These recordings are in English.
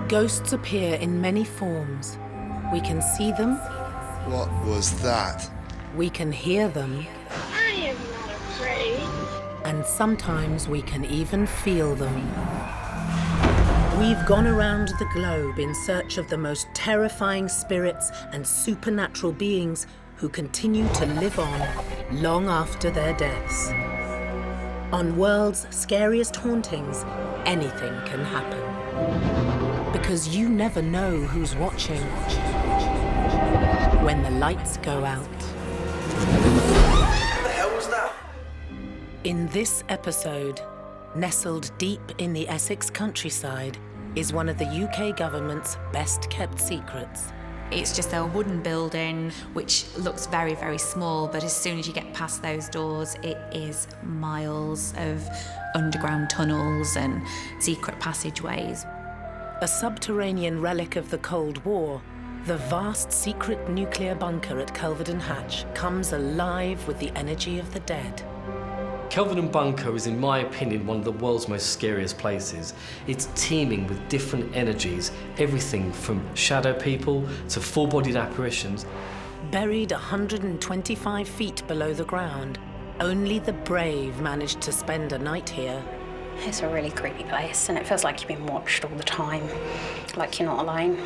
Ghosts appear in many forms. We can see them. What was that? We can hear them. I am not afraid. And sometimes we can even feel them. We've gone around the globe in search of the most terrifying spirits and supernatural beings who continue to live on long after their deaths. On World's Scariest Hauntings, anything can happen. Because you never know who's watching when the lights go out. What the hell was that? In this episode, nestled deep in the Essex countryside, is one of the UK government's best-kept secrets. It's just a wooden building which looks very, very small, but as soon as you get past those doors, it is miles of underground tunnels and secret passageways. A subterranean relic of the Cold War, the vast secret nuclear bunker at Kelvedon Hatch comes alive with the energy of the dead. Kelvedon Bunker is, in my opinion, one of the world's most scariest places. It's teeming with different energies, everything from shadow people to full-bodied apparitions. Buried 125 feet below the ground, only the brave managed to spend a night here. It's a really creepy place, and it feels like you've been watched all the time, like you're not alone.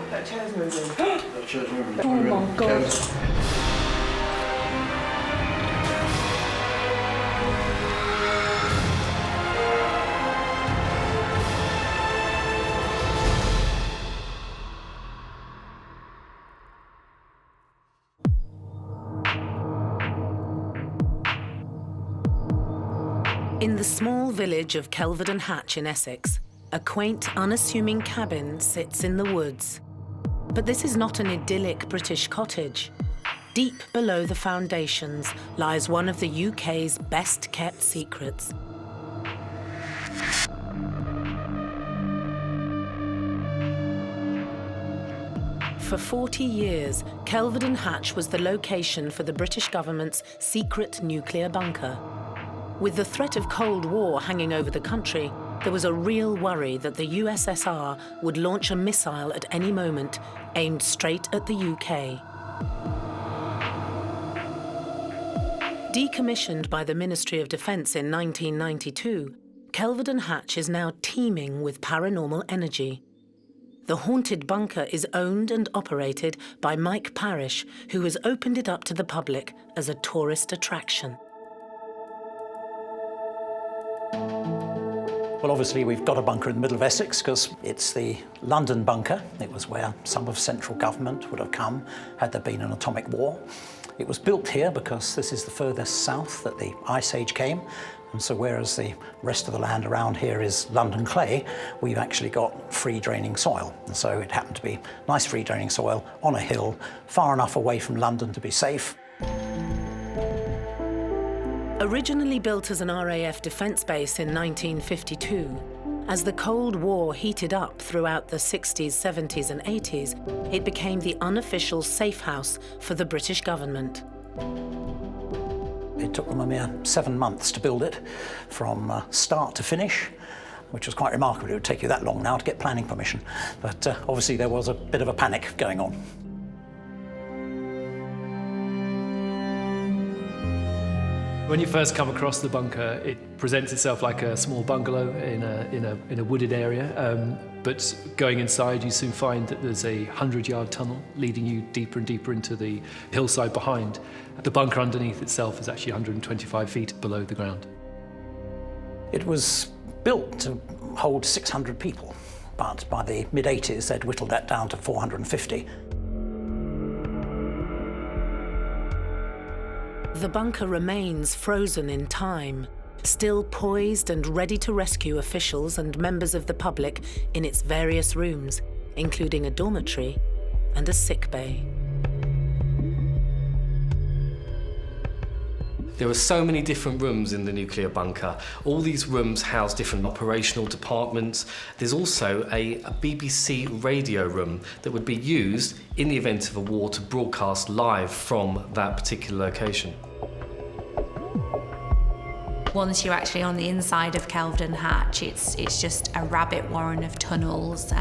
That chair's moving. That chair's moving. Oh my God. In the small village of Kelvedon Hatch in Essex, a quaint, unassuming cabin sits in the woods. But this is not an idyllic British cottage. Deep below the foundations lies one of the UK's best-kept secrets. For 40 years, Kelvedon Hatch was the location for the British government's secret nuclear bunker. With the threat of Cold War hanging over the country, there was a real worry that the USSR would launch a missile at any moment aimed straight at the UK. Decommissioned by the Ministry of Defence in 1992, Kelvedon Hatch is now teeming with paranormal energy. The haunted bunker is owned and operated by Mike Parish, who has opened it up to the public as a tourist attraction. Well, obviously, we've got a bunker in the middle of Essex because it's the London bunker. It was where some of central government would have come had there been an atomic war. It was built here because this is the furthest south that the Ice Age came. And so whereas the rest of the land around here is London clay, we've actually got free-draining soil. And so it happened to be nice free-draining soil on a hill, far enough away from London to be safe. Originally built as an RAF defence base in 1952, as the Cold War heated up throughout the 60s, 70s and 80s, it became the unofficial safe house for the British government. It took them a mere 7 months to build it, from start to finish, which was quite remarkable. It would take you that long now to get planning permission. But obviously there was a bit of a panic going on. When you first come across the bunker, it presents itself like a small bungalow in a wooded area. But going inside, you soon find that there's a 100-yard tunnel leading you deeper and deeper into the hillside behind. The bunker underneath itself is actually 125 feet below the ground. It was built to hold 600 people, but by the mid-80s, they'd whittled that down to 450. The bunker remains frozen in time, still poised and ready to rescue officials and members of the public in its various rooms, including a dormitory and a sick bay. There are so many different rooms in the nuclear bunker. All these rooms house different operational departments. There's also a BBC radio room that would be used in the event of a war to broadcast live from that particular location. Once you're actually on the inside of Kelvedon Hatch, it's just a rabbit warren of tunnels.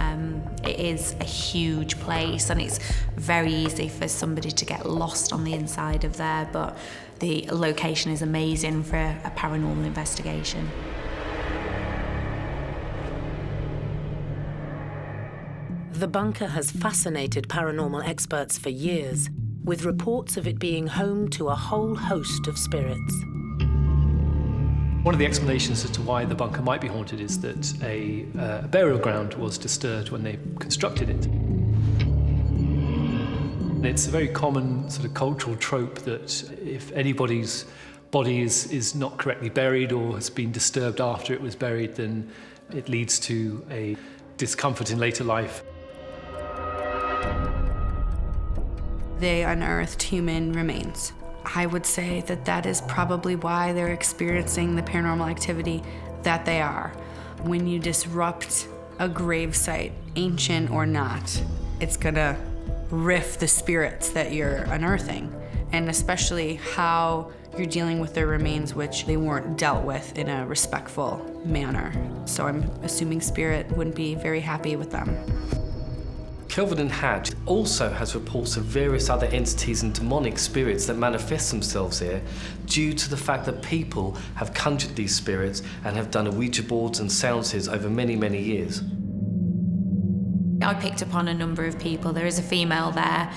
It is a huge place, and it's very easy for somebody to get lost on the inside of there, but the location is amazing for a paranormal investigation. The bunker has fascinated paranormal experts for years, with reports of it being home to a whole host of spirits. One of the explanations as to why the bunker might be haunted is that a burial ground was disturbed when they constructed it. And it's a very common sort of cultural trope that if anybody's body is not correctly buried or has been disturbed after it was buried, then it leads to a discomfort in later life. They unearthed human remains. I would say that that is probably why they're experiencing the paranormal activity that they are. When you disrupt a gravesite, ancient or not, it's gonna riff the spirits that you're unearthing, and especially how you're dealing with their remains, which they weren't dealt with in a respectful manner. So I'm assuming spirit wouldn't be very happy with them. Kelvedon Hatch also has reports of various other entities and demonic spirits that manifest themselves here due to the fact that people have conjured these spirits and have done Ouija boards and seances over many, many years. I picked up on a number of people. There is a female there.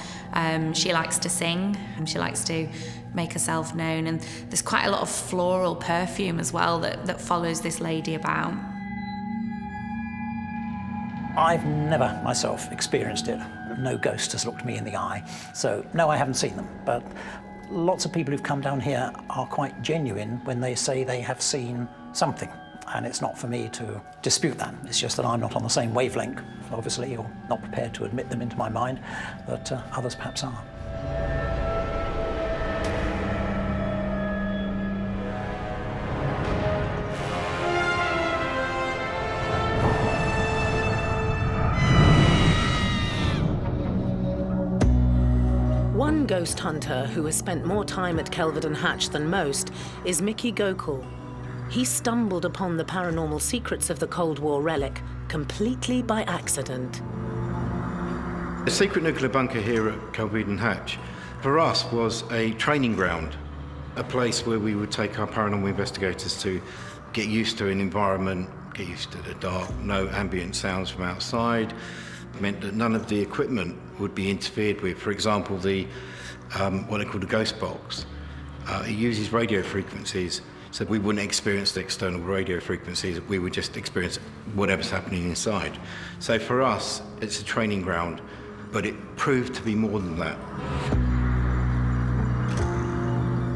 She likes to sing, and she likes to make herself known, and there's quite a lot of floral perfume as well that follows this lady about. I've never myself experienced it. No ghost has looked me in the eye. So, no, I haven't seen them. But lots of people who've come down here are quite genuine when they say they have seen something. And it's not for me to dispute that. It's just that I'm not on the same wavelength, obviously, or not prepared to admit them into my mind, but others perhaps are. One ghost hunter who has spent more time at Kelvedon Hatch than most is Mickey Gokul. He stumbled upon the paranormal secrets of the Cold War relic completely by accident. The secret nuclear bunker here at Kelvedon Hatch, for us, was a training ground, a place where we would take our paranormal investigators to get used to an environment, get used to the dark, no ambient sounds from outside. It meant that none of the equipment would be interfered with. For example, the what they call the ghost box. It uses radio frequencies, so we wouldn't experience the external radio frequencies, we would just experience whatever's happening inside. So for us, it's a training ground, but it proved to be more than that.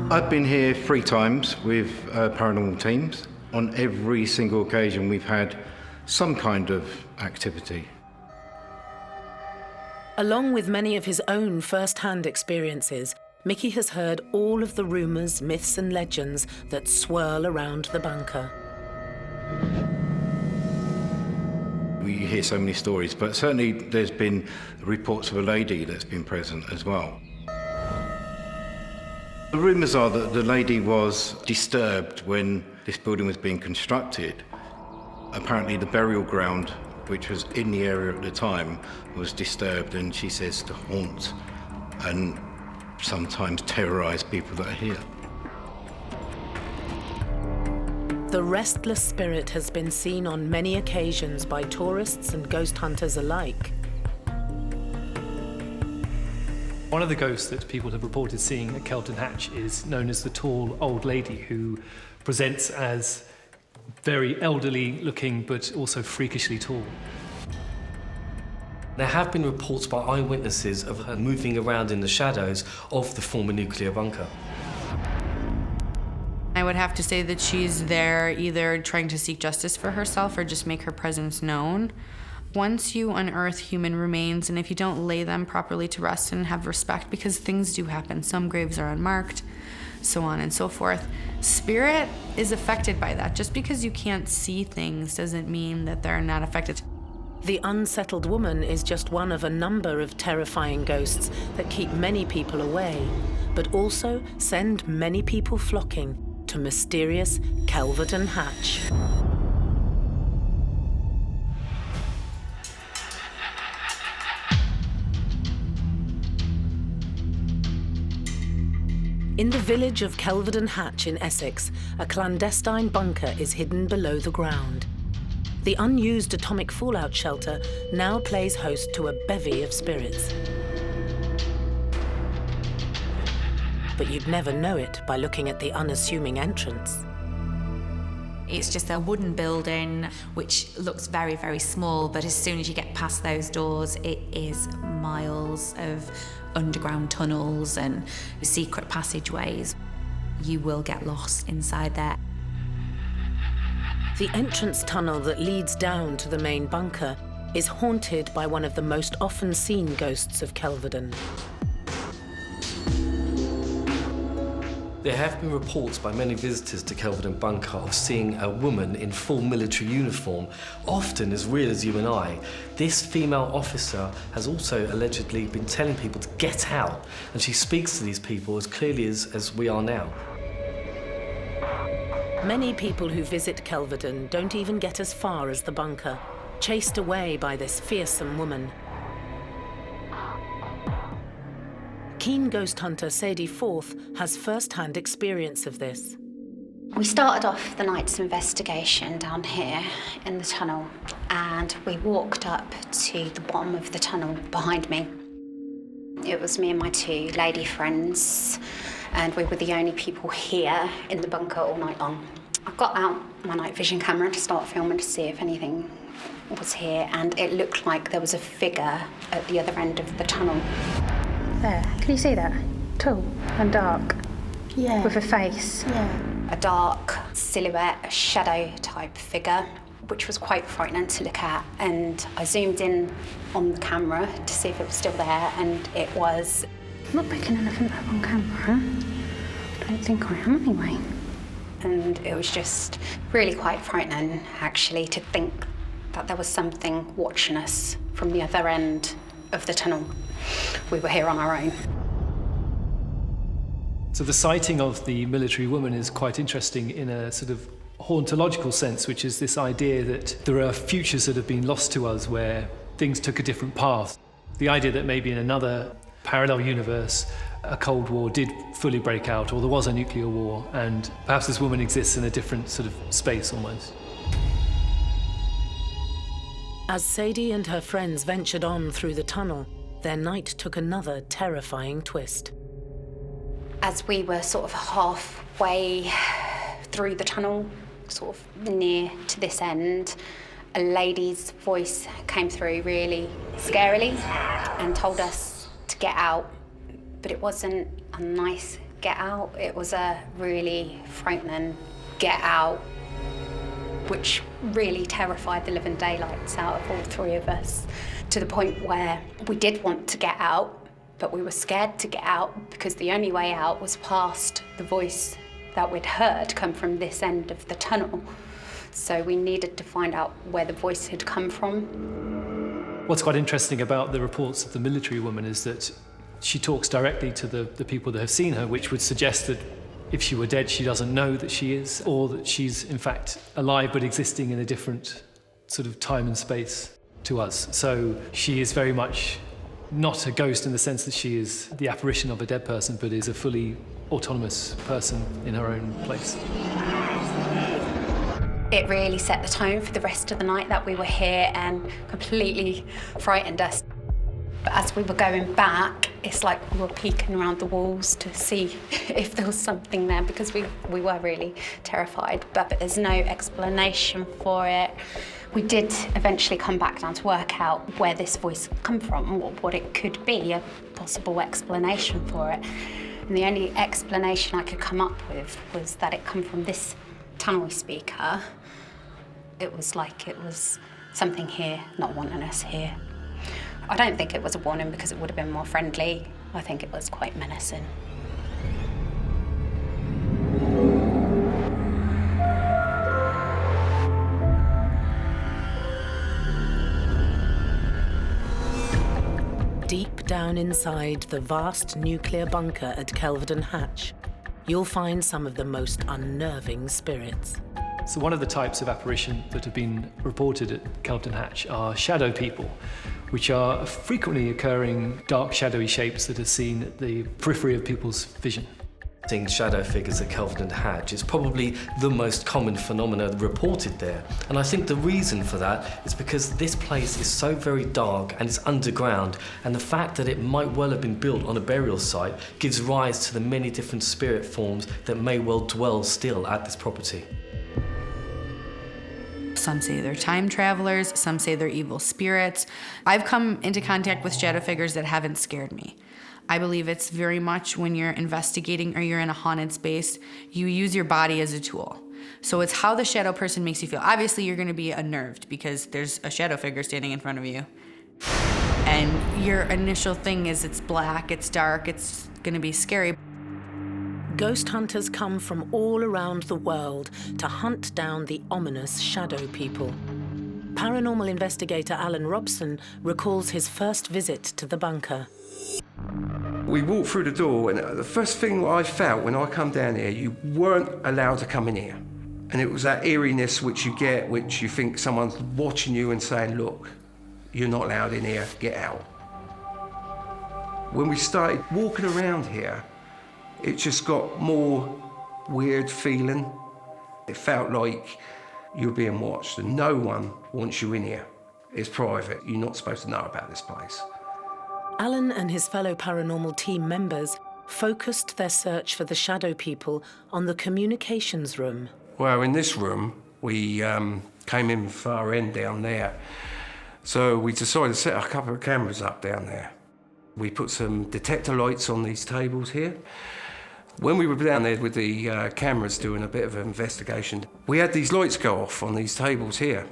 I've been here 3 times with paranormal teams. On every single occasion, we've had some kind of activity. Along with many of his own first-hand experiences, Mickey has heard all of the rumours, myths and legends that swirl around the bunker. We hear so many stories, but certainly there's been reports of a lady that's been present as well. The rumours are that the lady was disturbed when this building was being constructed. Apparently the burial ground, which was in the area at the time, was disturbed, and she says to haunt and sometimes terrorise people that are here. The restless spirit has been seen on many occasions by tourists and ghost hunters alike. One of the ghosts that people have reported seeing at Kelvedon Hatch is known as the tall old lady, who presents as very elderly looking but also freakishly tall. There have been reports by eyewitnesses of her moving around in the shadows of the former nuclear bunker. I would have to say that she's there either trying to seek justice for herself or just make her presence known. Once you unearth human remains, and if you don't lay them properly to rest and have respect, because things do happen, some graves are unmarked, so on and so forth, spirit is affected by that. Just because you can't see things doesn't mean that they're not affected. The unsettled woman is just one of a number of terrifying ghosts that keep many people away, but also send many people flocking to mysterious Kelvedon Hatch. In the village of Kelvedon Hatch in Essex, a clandestine bunker is hidden below the ground. The unused atomic fallout shelter now plays host to a bevy of spirits. But you'd never know it by looking at the unassuming entrance. It's just a wooden building which looks very, very small, but as soon as you get past those doors, it is miles of underground tunnels and secret passageways. You will get lost inside there. The entrance tunnel that leads down to the main bunker is haunted by one of the most often seen ghosts of Kelvedon. There have been reports by many visitors to Kelvedon Bunker of seeing a woman in full military uniform, often as real as you and I. This female officer has also allegedly been telling people to get out, and she speaks to these people as clearly as we are now. Many people who visit Kelvedon don't even get as far as the bunker, chased away by this fearsome woman. Keen ghost hunter Sadie Forth has first-hand experience of this. We started off the night's investigation down here in the tunnel, and we walked up to the bottom of the tunnel behind me. It was me and my two lady friends, and we were the only people here in the bunker all night long. I got out my night vision camera to start filming to see if anything was here, and it looked like there was a figure at the other end of the tunnel. There, can you see that? Tall and dark. Yeah. With a face. Yeah. A dark silhouette, a shadow type figure, which was quite frightening to look at. And I zoomed in on the camera to see if it was still there, and it was. I'm not picking anything up on camera. I don't think I am anyway. And it was just really quite frightening, actually, to think that there was something watching us from the other end of the tunnel. We were here on our own. So the sighting of the military woman is quite interesting in a sort of hauntological sense, which is this idea that there are futures that have been lost to us where things took a different path. The idea that maybe in another parallel universe, a Cold War did fully break out, or there was a nuclear war, and perhaps this woman exists in a different sort of space almost. As Sadie and her friends ventured on through the tunnel, their night took another terrifying twist. As we were sort of halfway through the tunnel, sort of near to this end, a lady's voice came through really scarily and told us to get out. But it wasn't a nice get out, it was a really frightening get out, which really terrified the living daylights out of all three of us, to the point where we did want to get out, but we were scared to get out because the only way out was past the voice that we'd heard come from this end of the tunnel. So we needed to find out where the voice had come from. What's quite interesting about the reports of the military woman is that she talks directly to the people that have seen her, which would suggest that if she were dead, she doesn't know that she is, or that she's in fact alive but existing in a different sort of time and space to us. So she is very much not a ghost in the sense that she is the apparition of a dead person, but is a fully autonomous person in her own place. It really set the tone for the rest of the night that we were here and completely frightened us. But as we were going back, it's like we were peeking around the walls to see if there was something there, because we were really terrified, but there's no explanation for it. We did eventually come back down to work out where this voice come from, what it could be, a possible explanation for it. And the only explanation I could come up with was that it come from this tunnel speaker. It was like it was something here not wanting us here. I don't think it was a warning because it would have been more friendly. I think it was quite menacing. Deep down inside the vast nuclear bunker at Kelvedon Hatch, you'll find some of the most unnerving spirits. So one of the types of apparition that have been reported at Kelvedon Hatch are shadow people, which are frequently occurring dark shadowy shapes that are seen at the periphery of people's vision. Seeing shadow figures at Kelvedon Hatch is probably the most common phenomenon reported there. And I think the reason for that is because this place is so very dark and it's underground, and the fact that it might well have been built on a burial site gives rise to the many different spirit forms that may well dwell still at this property. Some say they're time travelers, some say they're evil spirits. I've come into contact with shadow figures that haven't scared me. I believe it's very much when you're investigating or you're in a haunted space, you use your body as a tool. So it's how the shadow person makes you feel. Obviously, you're going to be unnerved because there's a shadow figure standing in front of you. And your initial thing is it's black, it's dark, it's going to be scary. Ghost hunters come from all around the world to hunt down the ominous shadow people. Paranormal investigator Alan Robson recalls his first visit to the bunker. We walked through the door, and the first thing I felt when I come down here, you weren't allowed to come in here. And it was that eeriness which you get, which you think someone's watching you and saying, look, you're not allowed in here, get out. When we started walking around here, it just got more weird feeling. It felt like you're being watched, and no one wants you in here. It's private, you're not supposed to know about this place. Alan and his fellow paranormal team members focused their search for the shadow people on the communications room. Well, in this room, we came in far end down there. So we decided to set a couple of cameras up down there. We put some detector lights on these tables here. When we were down there with the cameras doing a bit of an investigation, we had these lights go off on these tables here.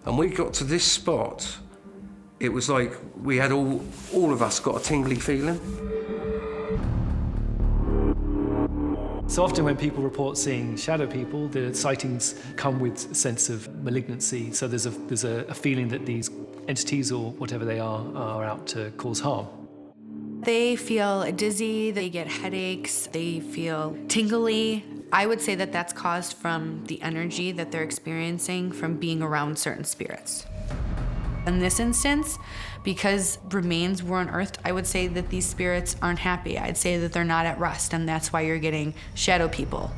And we got to this spot. It was like we had all of us got a tingly feeling. So often when people report seeing shadow people, the sightings come with a sense of malignancy. So there's a feeling that these entities or whatever they are out to cause harm. They feel dizzy, they get headaches, they feel tingly. I would say that that's caused from the energy that they're experiencing from being around certain spirits. In this instance, because remains were unearthed, I would say that these spirits aren't happy. I'd say that they're not at rest, and that's why you're getting shadow people.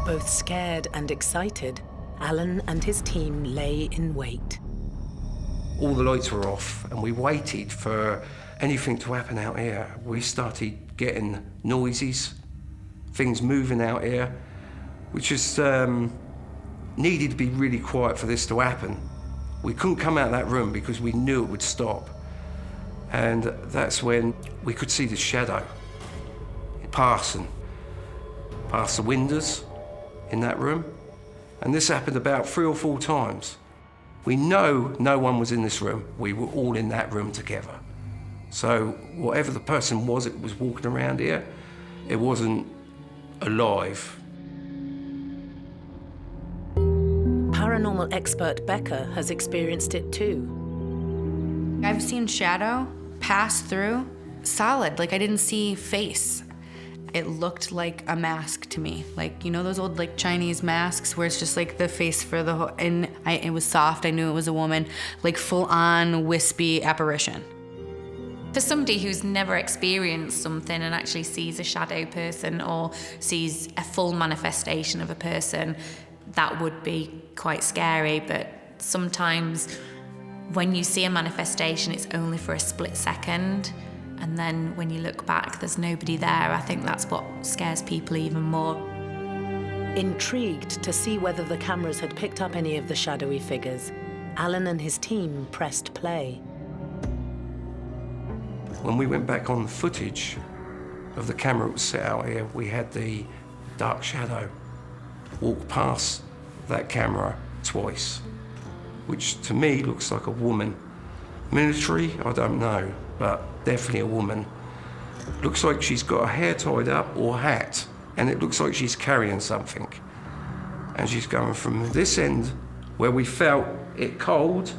Both scared and excited, Alan and his team lay in wait. All the lights were off, and we waited for anything to happen out here. We started getting noises, things moving out here. We just needed to be really quiet for this to happen. We couldn't come out of that room because we knew it would stop. And that's when we could see the shadow passing past the windows in that room. And this happened about 3 or 4 times. We know no one was in this room. We were all in that room together. So whatever the person was that was walking around here, it wasn't alive. Paranormal expert Becca has experienced it too. I've seen shadow pass through solid, like I didn't see face. It looked like a mask to me. Like, you know those old like Chinese masks where it's just like the face for the whole, and it was soft, I knew it was a woman, like full on wispy apparition. For somebody who's never experienced something and actually sees a shadow person or sees a full manifestation of a person, that would be quite scary. But sometimes when you see a manifestation, it's only for a split second. And then when you look back, there's nobody there. I think that's what scares people even more. Intrigued to see whether the cameras had picked up any of the shadowy figures, Alan and his team pressed play. When we went back on the footage of the camera that was set out here, we had the dark shadow walk past that camera twice, which to me looks like a woman. Military, I don't know, but definitely a woman. Looks like she's got her hair tied up or hat, and it looks like she's carrying something. And she's going from this end, where we felt it cold,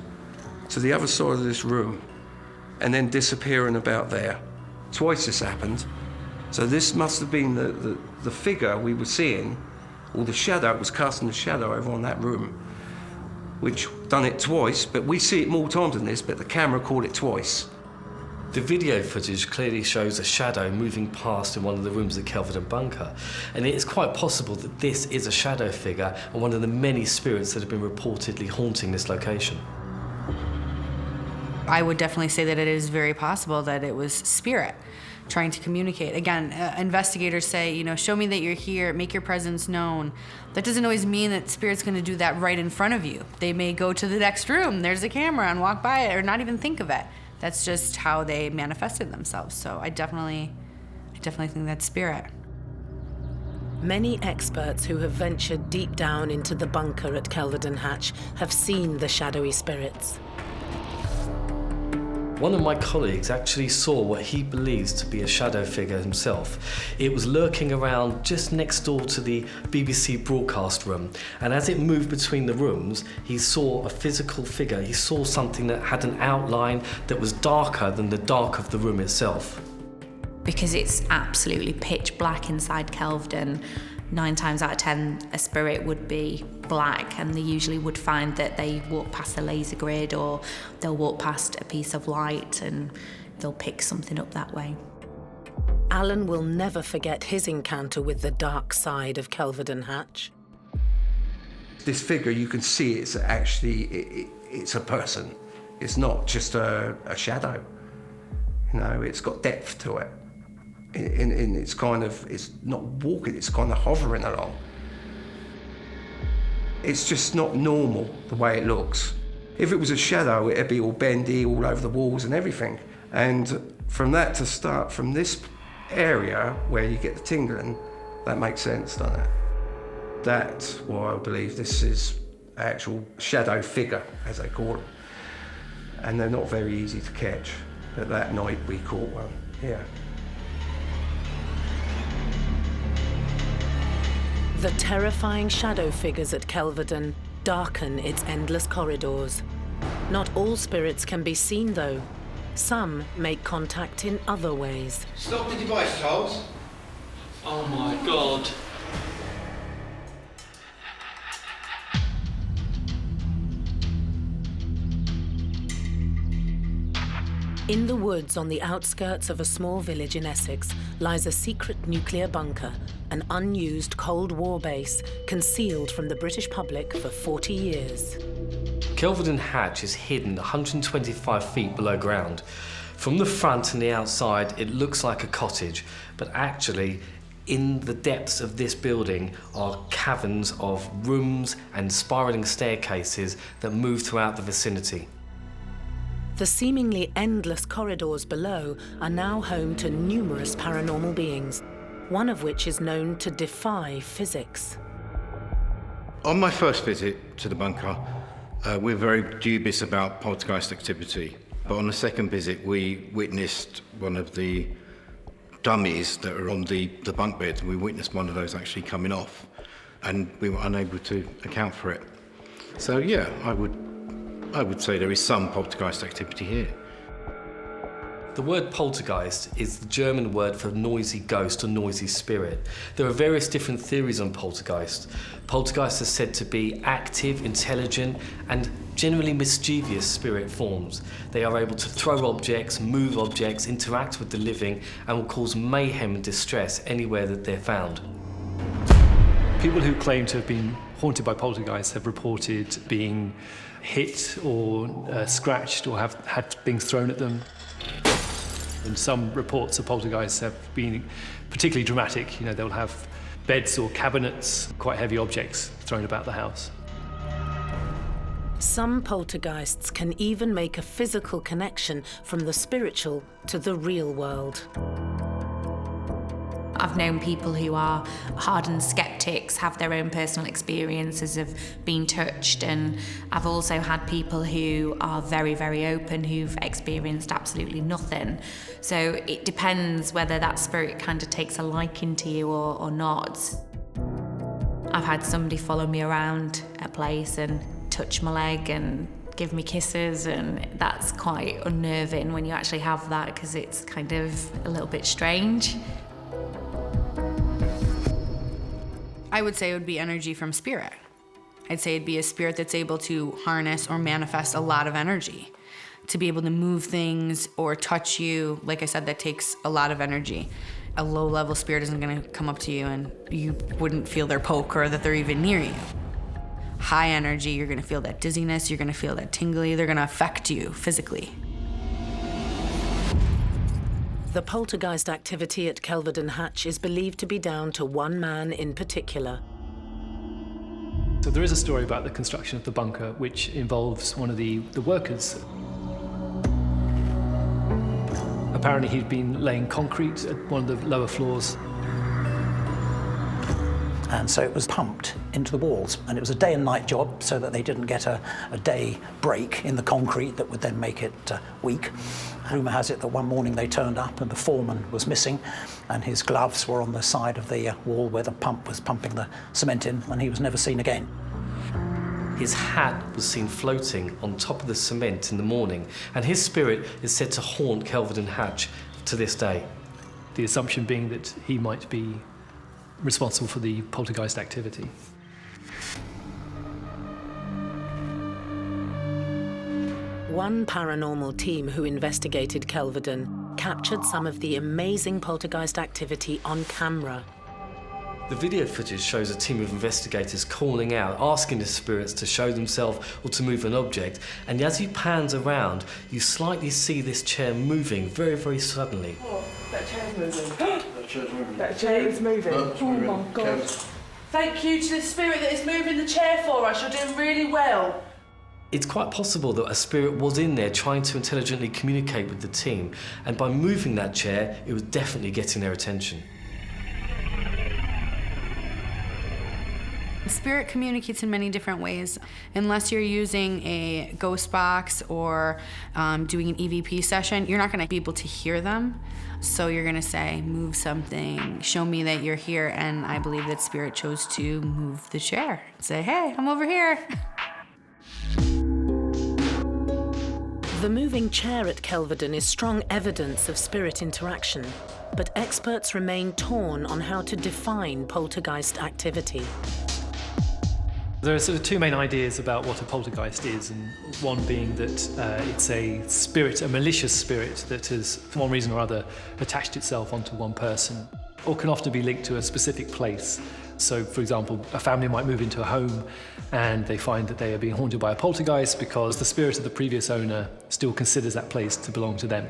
to the other side of this room, and then disappearing about there. Twice this happened, So this must have been the figure we were seeing, or the shadow. It was casting a shadow over on that room, which done it twice, but we see it more times than this, but the camera caught it twice. The video footage clearly shows a shadow moving past in one of the rooms of the Kelvedon bunker, and it is quite possible that this is a shadow figure and one of the many spirits that have been reportedly haunting this location. I would definitely say that it is very possible that it was spirit trying to communicate. Again, investigators say, you know, show me that you're here, make your presence known. That doesn't always mean that spirit's going to do that right in front of you. They may go to the next room, there's a camera, and walk by it, or not even think of it. That's just how they manifested themselves. So I definitely think that's spirit. Many experts who have ventured deep down into the bunker at Kelvedon Hatch have seen the shadowy spirits. One of my colleagues actually saw what he believes to be a shadow figure himself. It was lurking around just next door to the BBC broadcast room, and as it moved between the rooms, he saw a physical figure. He saw something that had an outline that was darker than the dark of the room itself. Because it's absolutely pitch black inside Kelvedon, 9 times out of 10 a spirit would be black, and they usually would find that they walk past a laser grid or they'll walk past a piece of light and they'll pick something up that way. Alan will never forget his encounter with the dark side of Kelvedon Hatch. This figure, you can see it's actually, it's a person. It's not just a shadow. You know, it's got depth to it. In it's kind of, it's not walking, it's kind of hovering along. It's just not normal the way it looks. If it was a shadow, it'd be all bendy, all over the walls and everything. And from that to start, from this area where you get the tingling, that makes sense, doesn't it? That's why I believe this is an actual shadow figure, as they call it. And they're not very easy to catch. But that night we caught one, yeah. The terrifying shadow figures at Kelvedon darken its endless corridors. Not all spirits can be seen, though. Some make contact in other ways. Stop the device, Charles. Oh my God. In the woods on the outskirts of a small village in Essex lies a secret nuclear bunker, an unused Cold War base concealed from the British public for 40 years. Kelvedon Hatch is hidden 125 feet below ground. From the front and the outside, it looks like a cottage, but actually, in the depths of this building are caverns of rooms and spiralling staircases that move throughout the vicinity. The seemingly endless corridors below are now home to numerous paranormal beings, one of which is known to defy physics. On my first visit to the bunker, we were very dubious about poltergeist activity. But on the second visit, we witnessed one of the dummies that are on the bunk bed. We witnessed one of those actually coming off, and we were unable to account for it. So yeah, I would say there is some poltergeist activity here. The word poltergeist is the German word for noisy ghost or noisy spirit. There are various different theories on poltergeist. Poltergeist is said to be active, intelligent, and generally mischievous spirit forms. They are able to throw objects, move objects, interact with the living, and will cause mayhem and distress anywhere that they're found. People who claim to have been haunted by poltergeists have reported being hit or scratched or have had things thrown at them. And some reports of poltergeists have been particularly dramatic. You know, they'll have beds or cabinets, quite heavy objects thrown about the house. Some poltergeists can even make a physical connection from the spiritual to the real world. I've known people who are hardened skeptics, have their own personal experiences of being touched, and I've also had people who are very, very open, who've experienced absolutely nothing. So it depends whether that spirit kind of takes a liking to you or not. I've had somebody follow me around a place and touch my leg and give me kisses, and that's quite unnerving when you actually have that, because it's kind of a little bit strange. I would say it would be energy from spirit. I'd say it'd be a spirit that's able to harness or manifest a lot of energy. To be able to move things or touch you, like I said, that takes a lot of energy. A low-level spirit isn't gonna come up to you and you wouldn't feel their poke or that they're even near you. High energy, you're gonna feel that dizziness, you're gonna feel that tingly, they're gonna affect you physically. The poltergeist activity at Kelvedon Hatch is believed to be down to one man in particular. So there is a story about the construction of the bunker which involves one of the workers. Apparently he'd been laying concrete at one of the lower floors. And so it was pumped into the walls, and it was a day and night job so that they didn't get a day break in the concrete that would then make it weak. Rumour has it that one morning they turned up and the foreman was missing, and his gloves were on the side of the wall where the pump was pumping the cement in, and he was never seen again. His hat was seen floating on top of the cement in the morning, and his spirit is said to haunt Kelvedon Hatch to this day. The assumption being that he might be responsible for the poltergeist activity. One paranormal team who investigated Kelvedon captured some of the amazing poltergeist activity on camera. The video footage shows a team of investigators calling out, asking the spirits to show themselves or to move an object, and as you pans around, you slightly see this chair moving very, very suddenly. Oh, that chair's moving. That chair is moving. Oh my God. Thank you to the spirit that is moving the chair for us. You're doing really well. It's quite possible that a spirit was in there trying to intelligently communicate with the team, and by moving that chair, it was definitely getting their attention. Spirit communicates in many different ways. Unless you're using a ghost box or doing an EVP session, you're not going to be able to hear them. So you're going to say, move something, show me that you're here, and I believe that Spirit chose to move the chair. Say, hey, I'm over here. The moving chair at Kelvedon is strong evidence of spirit interaction, but experts remain torn on how to define poltergeist activity. There are sort of two main ideas about what a poltergeist is, and one being that it's a spirit, a malicious spirit that has, for one reason or other, attached itself onto one person, or can often be linked to a specific place. So, for example, a family might move into a home and they find that they are being haunted by a poltergeist because the spirit of the previous owner still considers that place to belong to them.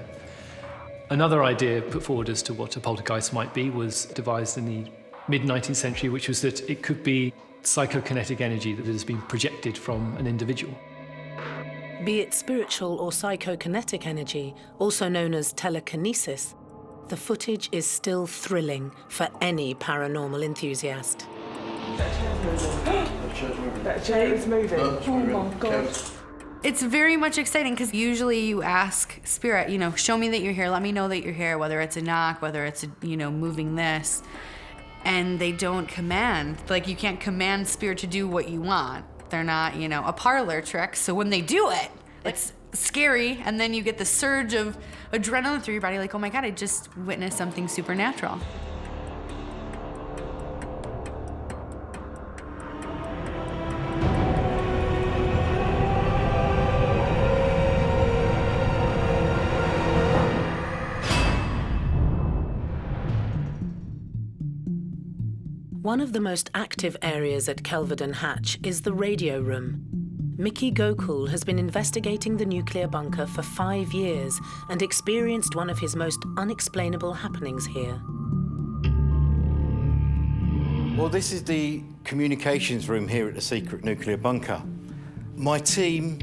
Another idea put forward as to what a poltergeist might be was devised in the mid-19th century, which was that it could be psychokinetic energy that has been projected from an individual. Be it spiritual or psychokinetic energy, also known as telekinesis, the footage is still thrilling for any paranormal enthusiast. That chair is moving. Oh my God. It's very much exciting because usually you ask Spirit, show me that you're here, let me know that you're here, whether it's a knock, whether it's, moving this. And they don't command. Like, you can't command Spirit to do what you want. They're not, a parlor trick. So when they do it, it's scary, and then you get the surge of adrenaline through your body, like, oh my God, I just witnessed something supernatural. One of the most active areas at Kelvedon Hatch is the radio room. Mickey Gokul has been investigating the nuclear bunker for 5 years and experienced one of his most unexplainable happenings here. Well, this is the communications room here at the secret nuclear bunker. My team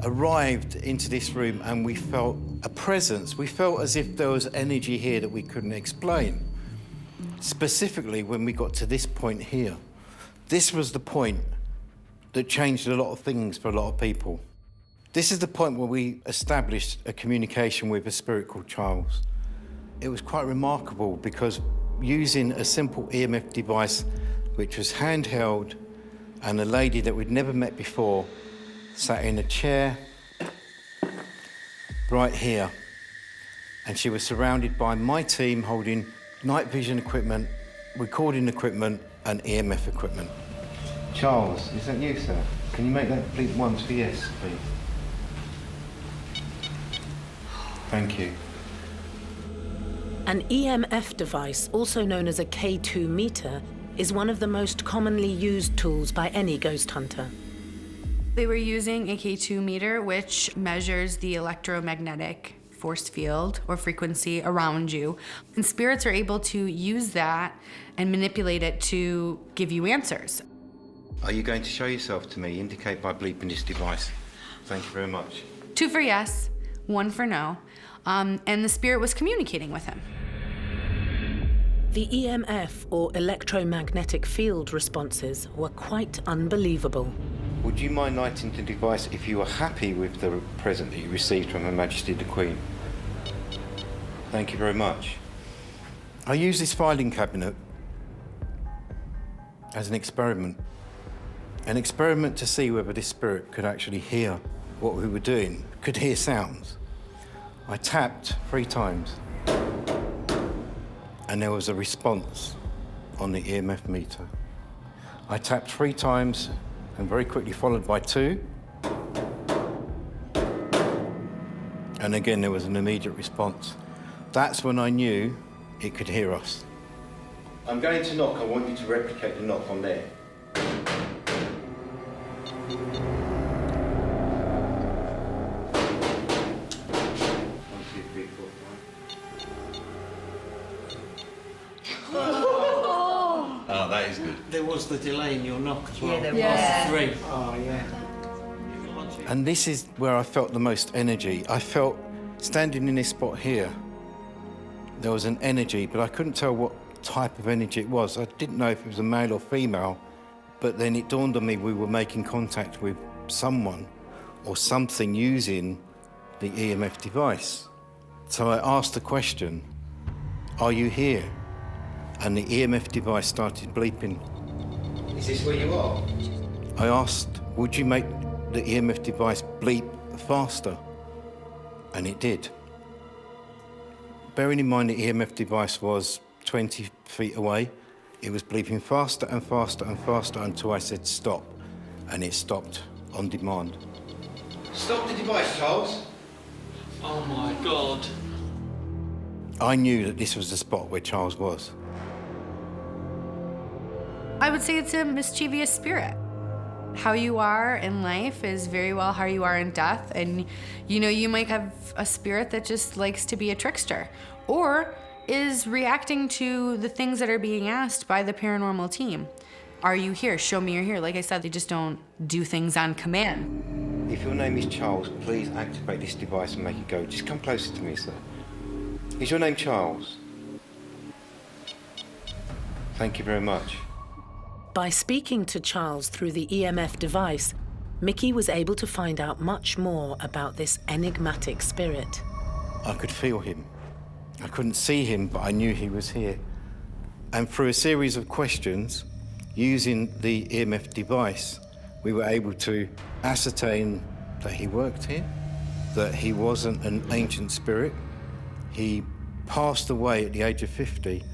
arrived into this room and we felt a presence. We felt as if there was energy here that we couldn't explain. Specifically, when we got to this point here, this was the point that changed a lot of things for a lot of people. This is the point where we established a communication with a spirit called Charles. It was quite remarkable because using a simple EMF device, which was handheld, and a lady that we'd never met before sat in a chair right here, and she was surrounded by my team holding night vision equipment, recording equipment, and EMF equipment. Charles, is that you, sir? Can you make that bleep once for yes, please? Thank you. An EMF device, also known as a K2 meter, is one of the most commonly used tools by any ghost hunter. They were using a K2 meter, which measures the electromagnetic force field or frequency around you. And spirits are able to use that and manipulate it to give you answers. Are you going to show yourself to me? Indicate by bleeping this device. Thank you very much. 2 for yes, 1 for no. And the spirit was communicating with him. The EMF, or electromagnetic field responses, were quite unbelievable. Would you mind lighting the device if you are happy with the present that you received from Her Majesty the Queen? Thank you very much. I used this filing cabinet as an experiment to see whether this spirit could actually hear what we were doing, could hear sounds. I tapped 3 times, and there was a response on the EMF meter. I tapped 3 times, and very quickly followed by 2. And again, there was an immediate response. That's when I knew it could hear us. I'm going to knock. I want you to replicate the knock on there. 1, 2, 3, 4, 5. Oh, that is good. There was the delay in your knock as well. Yeah, there was. 3. Oh, yeah. And this is where I felt the most energy. I felt, standing in this spot here, there was an energy, but I couldn't tell what type of energy it was. I didn't know if it was a male or female, but then it dawned on me we were making contact with someone or something using the EMF device. So I asked the question, "Are you here?" And the EMF device started bleeping. Is this where you are? I asked, "Would you make the EMF device bleep faster?" And it did. Bearing in mind the EMF device was 20 feet away, it was bleeping faster and faster and faster until I said stop, and it stopped on demand. Stop the device, Charles. Oh my God. I knew that this was the spot where Charles was. I would say it's a mischievous spirit. How you are in life is very well how you are in death. And, you know, you might have a spirit that just likes to be a trickster or is reacting to the things that are being asked by the paranormal team. Are you here? Show me you're here. Like I said, they just don't do things on command. If your name is Charles, please activate this device and make it go. Just come closer to me, sir. Is your name Charles? Thank you very much. By speaking to Charles through the EMF device, Mickey was able to find out much more about this enigmatic spirit. I could feel him. I couldn't see him, but I knew he was here. And through a series of questions, using the EMF device, we were able to ascertain that he worked here, that he wasn't an ancient spirit. He passed away at the age of 50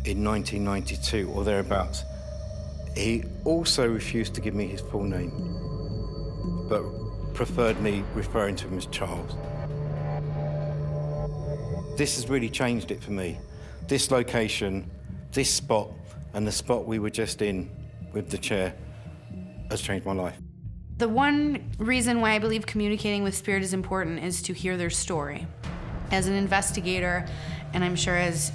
in 1992 or thereabouts. He also refused to give me his full name, but preferred me referring to him as Charles. This has really changed it for me. This location, this spot, and the spot we were just in with the chair has changed my life. The one reason why I believe communicating with spirit is important is to hear their story. As an investigator, and I'm sure as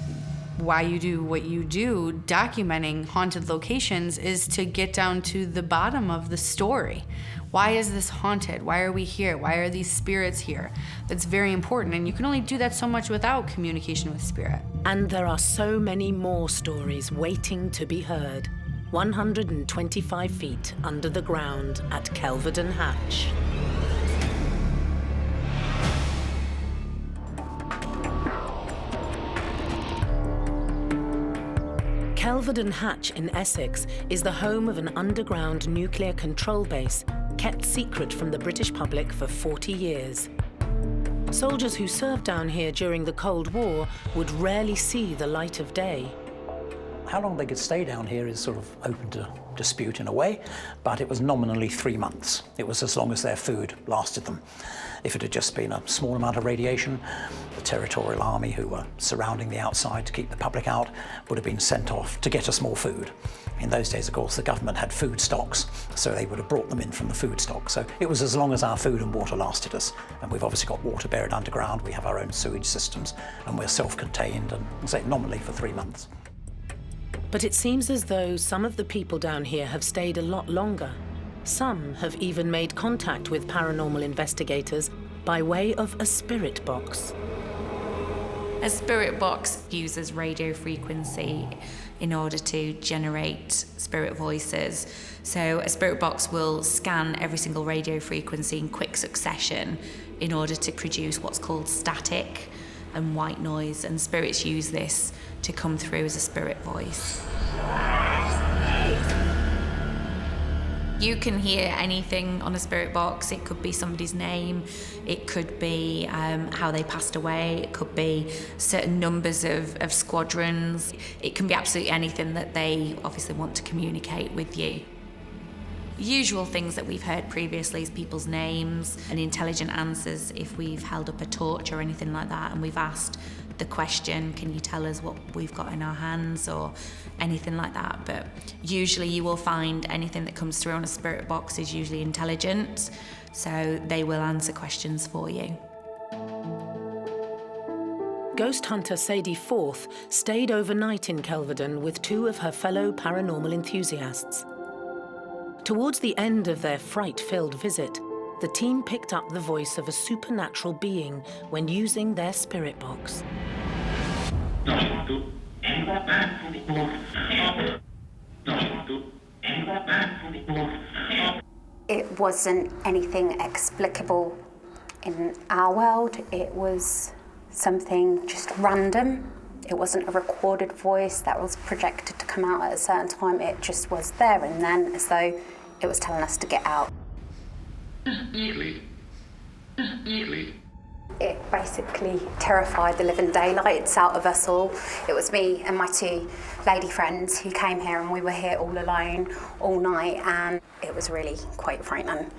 why you do what you do, documenting haunted locations is to get down to the bottom of the story. Why is this haunted? Why are we here? Why are these spirits here? That's very important, and you can only do that so much without communication with spirit. And there are so many more stories waiting to be heard. 125 feet under the ground at Kelvedon Hatch. Kelvedon Hatch in Essex is the home of an underground nuclear control base kept secret from the British public for 40 years. Soldiers who served down here during the Cold War would rarely see the light of day. How long they could stay down here is sort of open to dispute in a way, but it was nominally 3 months. It was as long as their food lasted them. If it had just been a small amount of radiation, the territorial army who were surrounding the outside to keep the public out would have been sent off to get us more food. In those days, of course, the government had food stocks, so they would have brought them in from the food stock. So it was as long as our food and water lasted us. And we've obviously got water buried underground, we have our own sewage systems, and we're self-contained, and say nominally for 3 months. But it seems as though some of the people down here have stayed a lot longer. Some have even made contact with paranormal investigators by way of a spirit box. A spirit box uses radio frequency in order to generate spirit voices. So a spirit box will scan every single radio frequency in quick succession in order to produce what's called static and white noise, and spirits use this to come through as a spirit voice. You can hear anything on a spirit box. It could be somebody's name, it could be how they passed away, it could be certain numbers of squadrons. It can be absolutely anything that they obviously want to communicate with you. Usual things that we've heard previously is people's names and intelligent answers if we've held up a torch or anything like that and we've asked the question, can you tell us what we've got in our hands, or anything like that. But usually you will find anything that comes through on a spirit box is usually intelligent, so they will answer questions for you. Ghost hunter Sadie Forth stayed overnight in Kelvedon with 2 of her fellow paranormal enthusiasts. Towards the end of their fright-filled visit, the team picked up the voice of a supernatural being when using their spirit box. It wasn't anything explicable in our world. It was something just random. It wasn't a recorded voice that was projected to come out at a certain time. It just was there and then, as though it was telling us to get out. It basically terrified the living daylights out of us all. It was me and my 2 lady friends who came here, and we were here all alone all night, and it was really quite frightening.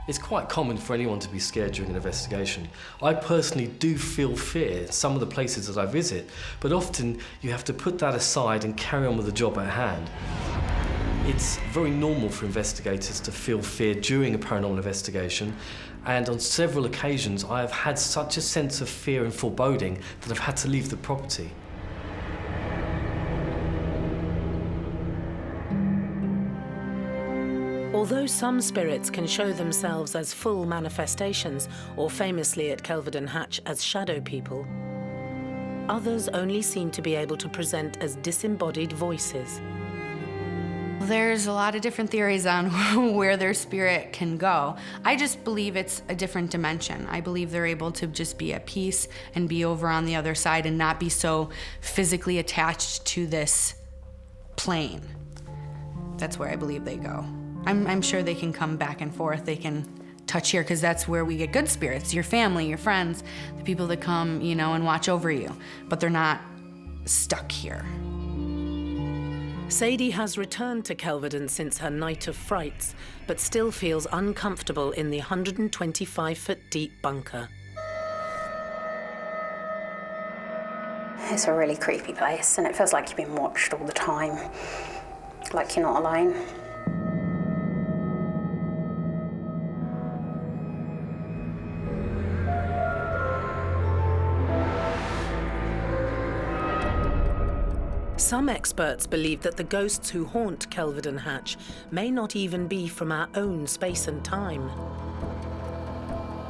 It's quite common for anyone to be scared during an investigation. I personally do feel fear in some of the places that I visit, but often you have to put that aside and carry on with the job at hand. It's very normal for investigators to feel fear during a paranormal investigation, and on several occasions I have had such a sense of fear and foreboding that I've had to leave the property. Although some spirits can show themselves as full manifestations, or famously at Kelvedon Hatch as shadow people, others only seem to be able to present as disembodied voices. There's a lot of different theories on where their spirit can go. I just believe it's a different dimension. I believe they're able to just be at peace and be over on the other side and not be so physically attached to this plane. That's where I believe they go. I'm sure they can come back and forth. They can touch here, because that's where we get good spirits, your family, your friends, the people that come, and watch over you. But they're not stuck here. Sadie has returned to Kelvedon since her night of frights, but still feels uncomfortable in the 125-foot deep bunker. It's a really creepy place, and it feels like you've been watched all the time, like you're not alone. Some experts believe that the ghosts who haunt Kelvedon Hatch may not even be from our own space and time.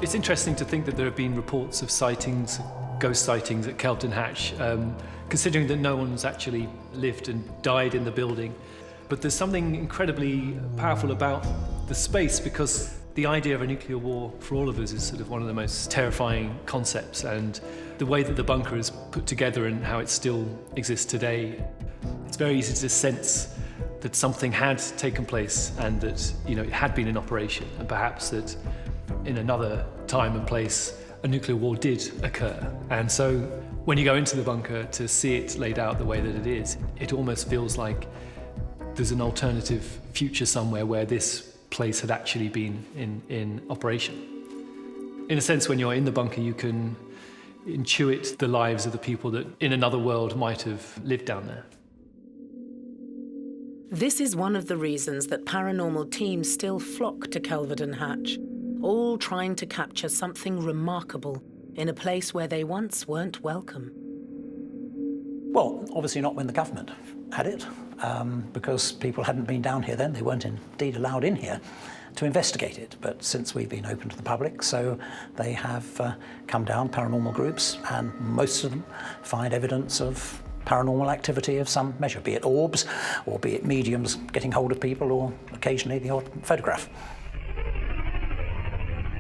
It's interesting to think that there have been reports of sightings, ghost sightings at Kelvedon Hatch, considering that no one's actually lived and died in the building. But there's something incredibly powerful about the space, because the idea of a nuclear war for all of us is sort of one of the most terrifying concepts, and the way that the bunker is put together and how it still exists today, it's very easy to sense that something had taken place and that it had been in operation, and perhaps that in another time and place, a nuclear war did occur. And so when you go into the bunker to see it laid out the way that it is, it almost feels like there's an alternative future somewhere where this place had actually been in operation. In a sense, when you're in the bunker, you can intuit the lives of the people that in another world might have lived down there. This is one of the reasons that paranormal teams still flock to Kelvedon Hatch, all trying to capture something remarkable in a place where they once weren't welcome. Well, obviously not when the government had it, because people hadn't been down here then. They weren't indeed allowed in here to investigate it. But since we've been open to the public, so they have come down, paranormal groups, and most of them find evidence of paranormal activity of some measure, be it orbs, or be it mediums getting hold of people, or occasionally the odd photograph.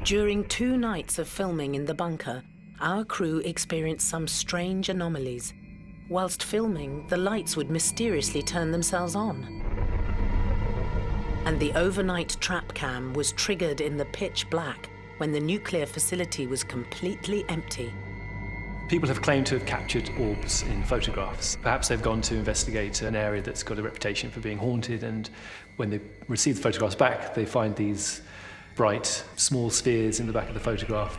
During 2 nights of filming in the bunker, our crew experienced some strange anomalies. Whilst filming, the lights would mysteriously turn themselves on. And the overnight trap cam was triggered in the pitch black when the nuclear facility was completely empty. People have claimed to have captured orbs in photographs. Perhaps they've gone to investigate an area that's got a reputation for being haunted, and when they receive the photographs back, they find these bright, small spheres in the back of the photograph.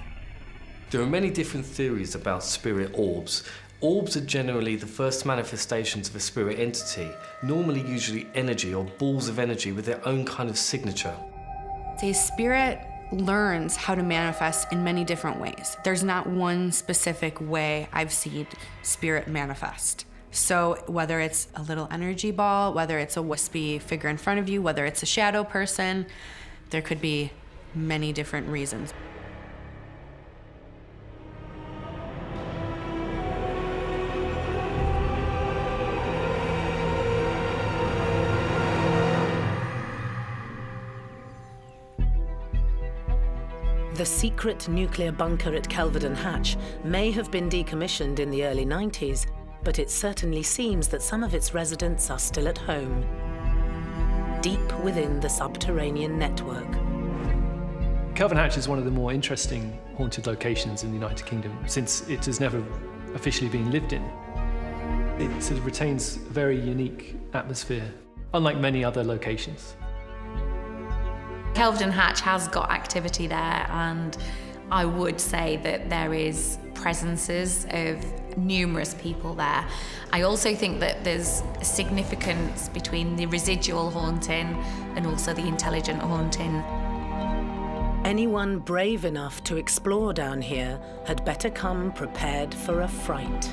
There are many different theories about spirit orbs. Orbs are generally the first manifestations of a spirit entity, normally usually energy or balls of energy with their own kind of signature. A spirit learns how to manifest in many different ways. There's not one specific way I've seen spirit manifest. So whether it's a little energy ball, whether it's a wispy figure in front of you, whether it's a shadow person, there could be many different reasons. The secret nuclear bunker at Kelvedon Hatch may have been decommissioned in the early 90s, but it certainly seems that some of its residents are still at home, deep within the subterranean network. Kelvedon Hatch is one of the more interesting haunted locations in the United Kingdom, since it has never officially been lived in. It sort of retains a very unique atmosphere, unlike many other locations. Kelvedon Hatch has got activity there, and I would say that there is presences of numerous people there. I also think that there's a significance between the residual haunting and also the intelligent haunting. Anyone brave enough to explore down here had better come prepared for a fright.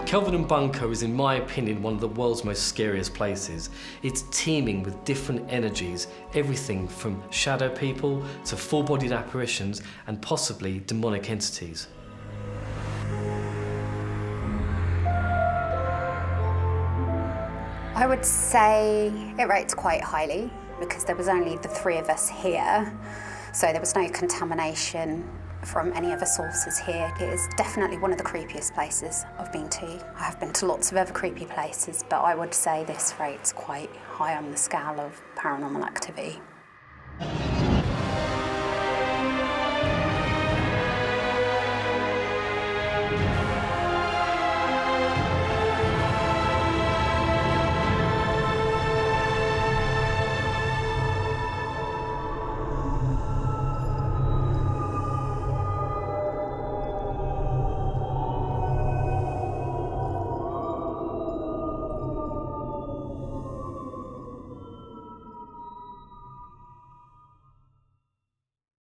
Kelvedon Bunker is, in my opinion, one of the world's most scariest places. It's teeming with different energies, everything from shadow people to full-bodied apparitions and possibly demonic entities. I would say it rates quite highly because there was only the 3 of us here, so there was no contamination from any other sources here. It is definitely one of the creepiest places I've been to. I have been to lots of other creepy places, but I would say this rates quite high on the scale of paranormal activity.